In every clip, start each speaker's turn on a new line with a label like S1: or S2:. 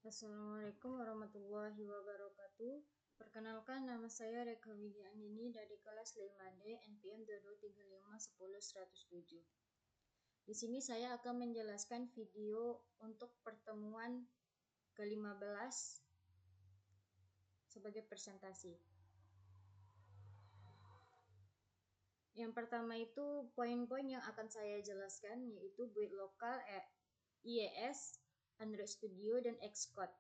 S1: Assalamualaikum warahmatullahi wabarakatuh. Perkenalkan, nama saya Reka Widya Andini dari kelas 5D NPM 2235100107. Di sini saya akan menjelaskan video untuk pertemuan ke-15 sebagai presentasi. Yang pertama itu poin-poin yang akan saya jelaskan, yaitu build lokal, IES, Android Studio, dan Xcode.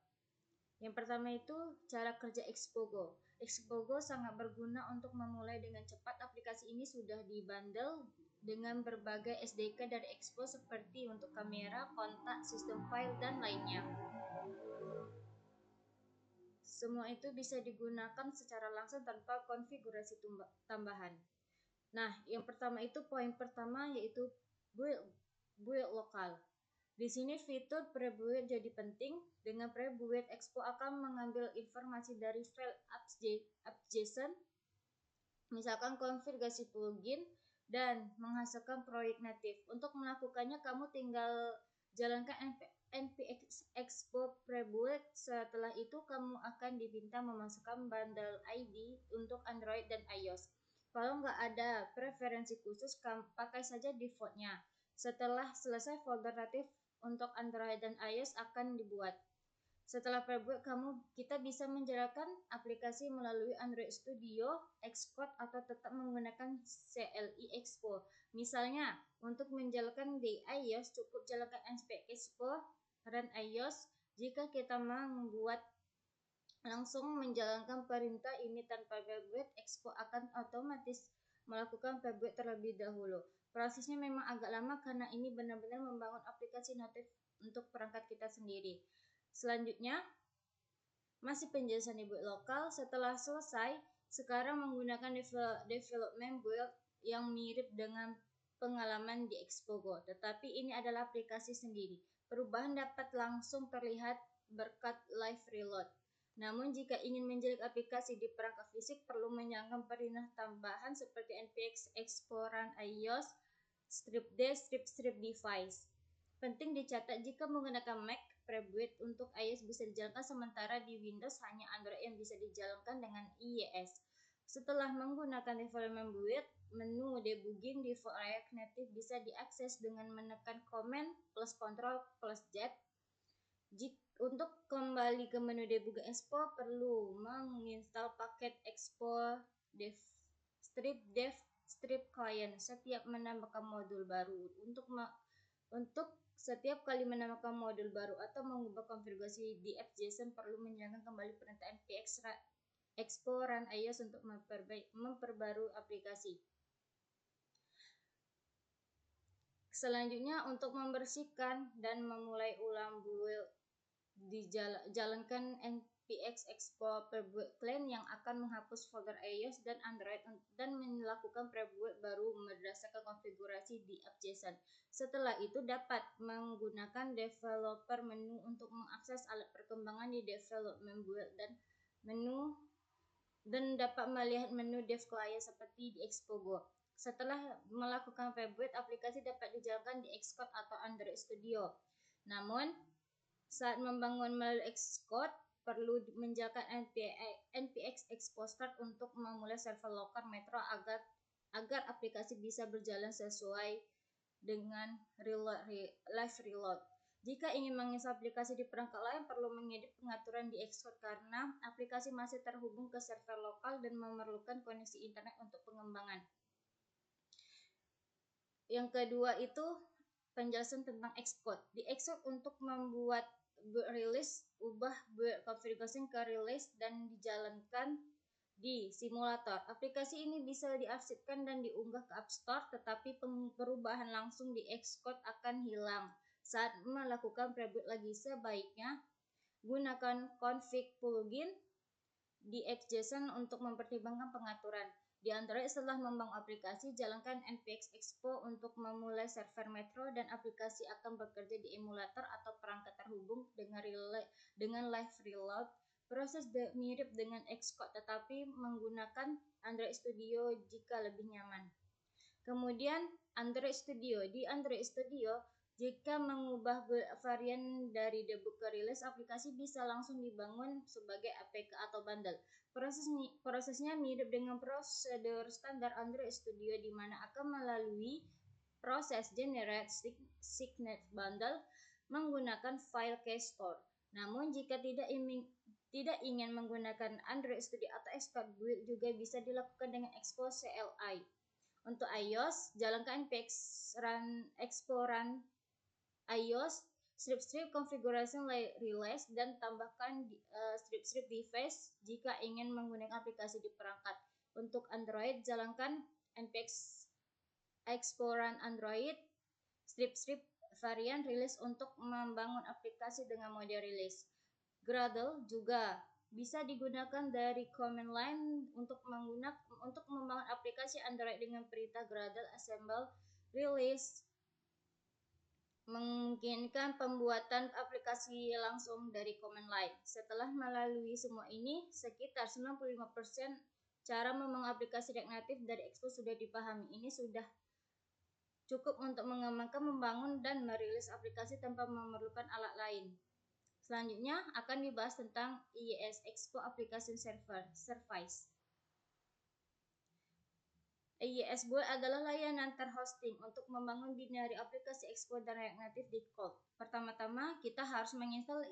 S1: Yang pertama itu cara kerja Xpogo. Xpogo sangat berguna untuk memulai dengan cepat. Aplikasi ini sudah dibundle dengan berbagai SDK dari Expo seperti untuk kamera, kontak, sistem file, dan lainnya. Semua itu bisa digunakan secara langsung tanpa konfigurasi tambahan. Nah, yang pertama itu poin pertama yaitu build lokal. Di sini fitur prebuild jadi penting. Dengan prebuild, Expo akan mengambil informasi dari file apps.json, misalkan konfigurasi plugin, dan menghasilkan proyek natif. Untuk melakukannya, kamu tinggal jalankan npx expo prebuild. Setelah itu, kamu akan diminta memasukkan bundle ID untuk Android dan iOS. Kalau nggak ada preferensi khusus, pakai saja defaultnya. Setelah selesai, folder natif untuk Android dan iOS akan dibuat. Setelah prebuild, kita bisa menjalankan aplikasi melalui Android Studio, Xcode, atau tetap menggunakan CLI Expo. Misalnya, untuk menjalankan di iOS, cukup jalankan npx expo run iOS. Jika kita membuat langsung menjalankan perintah ini tanpa prebuild, Expo akan otomatis melakukan prebuild terlebih dahulu. Prosesnya memang agak lama karena ini benar-benar membangun aplikasi natif untuk perangkat kita sendiri. Selanjutnya, masih penjelasan di build lokal. Setelah selesai, sekarang menggunakan development build yang mirip dengan pengalaman di Xpogo, tetapi ini adalah aplikasi sendiri. Perubahan dapat langsung terlihat berkat live reload. Namun jika ingin menjelek aplikasi di perangkat fisik, perlu menjalankan perintah tambahan seperti npx expo run iOS, stripd, strip device. Penting dicatat, jika menggunakan Mac, prebuild untuk iOS bisa dijalankan, sementara di Windows hanya Android yang bisa dijalankan dengan IES. Setelah menggunakan development build, menu debugging di React Native bisa diakses dengan menekan Command plus Ctrl plus Z. Untuk kembali ke menu debug Expo, perlu menginstal paket Expo strip client setiap menambahkan modul baru. Untuk setiap kali menambahkan modul baru atau mengubah konfigurasi di apps.json, perlu menjalankan kembali perintah npx expo run iOS untuk memperbarui aplikasi. Selanjutnya, untuk membersihkan dan memulai ulang build, dijalankan npx expo prebuild clean yang akan menghapus folder iOS dan Android dan melakukan prebuild baru berdasarkan konfigurasi di apps.json. Setelah itu, dapat menggunakan developer menu untuk mengakses alat perkembangan di development build dan dapat melihat menu dev client seperti di Xpogo. Setelah melakukan prebuild, aplikasi dapat dijalankan di Xcode atau Android Studio. Namun, saat membangun melalui Xcode, perlu menjalankan npx expo start untuk memulai server lokal Metro agar aplikasi bisa berjalan sesuai dengan live reload. Jika ingin menginstal aplikasi di perangkat lain, perlu mengedit pengaturan di Xcode karena aplikasi masih terhubung ke server lokal dan memerlukan koneksi internet untuk pengembangan. Yang kedua itu penjelasan tentang Xcode. Di Xcode, untuk membuat build release, ubah build configuration ke release dan dijalankan di simulator. Aplikasi ini bisa diarsipkan dan diunggah ke App Store, tetapi perubahan langsung di Xcode akan hilang. Saat melakukan prebuild lagi, sebaiknya gunakan config plugin di apps.json untuk mempertimbangkan pengaturan. Di Android, setelah membangun aplikasi, jalankan npx expo untuk memulai server Metro dan aplikasi akan bekerja di emulator atau perangkat terhubung dengan live reload. Proses mirip dengan Xcode, tetapi menggunakan Android Studio jika lebih nyaman. Kemudian Android Studio. Di Android Studio, Jika mengubah varian dari debug ke rilis, aplikasi bisa langsung dibangun sebagai APK atau bundle. Prosesnya mirip dengan prosedur standar Android Studio, di mana akan melalui proses generate signet bundle menggunakan file cache store. Namun jika tidak ingin menggunakan Android Studio atau Xcode build, juga bisa dilakukan dengan expose CLI. Untuk iOS, jalankan npx run expo run iOS strip configuration release dan tambahkan strip device jika ingin menggunakan aplikasi di perangkat. Untuk Android, jalankan npx expo run Android strip varian rilis untuk membangun aplikasi dengan mode rilis. Gradle juga bisa digunakan dari command line untuk membangun aplikasi Android dengan perintah Gradle assemble release, memungkinkan pembuatan aplikasi langsung dari command line. Setelah melalui semua ini, sekitar 95% cara membangun aplikasi React Native dari Expo sudah dipahami. Ini sudah cukup untuk mengembangkan, membangun, dan merilis aplikasi tanpa memerlukan alat lain. Selanjutnya akan dibahas tentang IIS Expo Application Service. IIS Build adalah layanan terhosting untuk membangun binary aplikasi Expo dan React Native di cloud. Pertama-tama, kita harus menginstal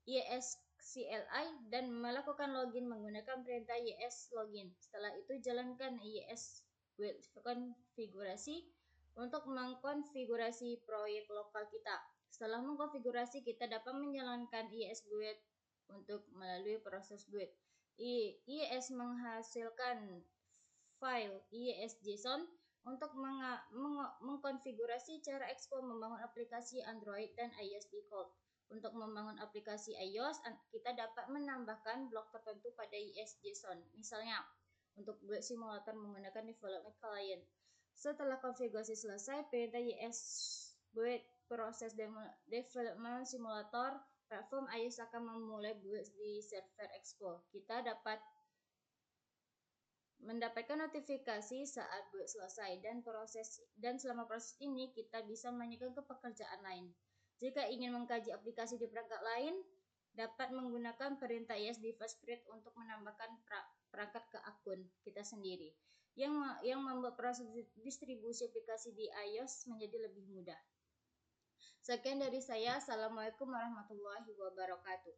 S1: IIS CLI dan melakukan login menggunakan perintah IIS login. Setelah itu, jalankan IIS Build konfigurasi untuk mengkonfigurasi proyek lokal kita. Setelah mengkonfigurasi, kita dapat menjalankan IIS Build untuk melalui proses build. IIS menghasilkan file IIS.json untuk mengkonfigurasi cara Expo membangun aplikasi Android dan iOS di cloud. Untuk membangun aplikasi iOS, kita dapat menambahkan blok tertentu pada IIS.json. Misalnya, untuk build simulator menggunakan development client. Setelah konfigurasi selesai, perintah IIS build proses development simulator platform iOS akan memulai build di server Expo. Kita dapat mendapatkan notifikasi saat build selesai dan selama proses ini kita bisa melanjutkan ke pekerjaan lain. Jika ingin mengkaji aplikasi di perangkat lain, dapat menggunakan perintah IIS device create untuk menambahkan perangkat ke akun kita sendiri, yang membuat proses distribusi aplikasi di iOS menjadi lebih mudah. Sekian dari saya. Assalamualaikum warahmatullahi wabarakatuh.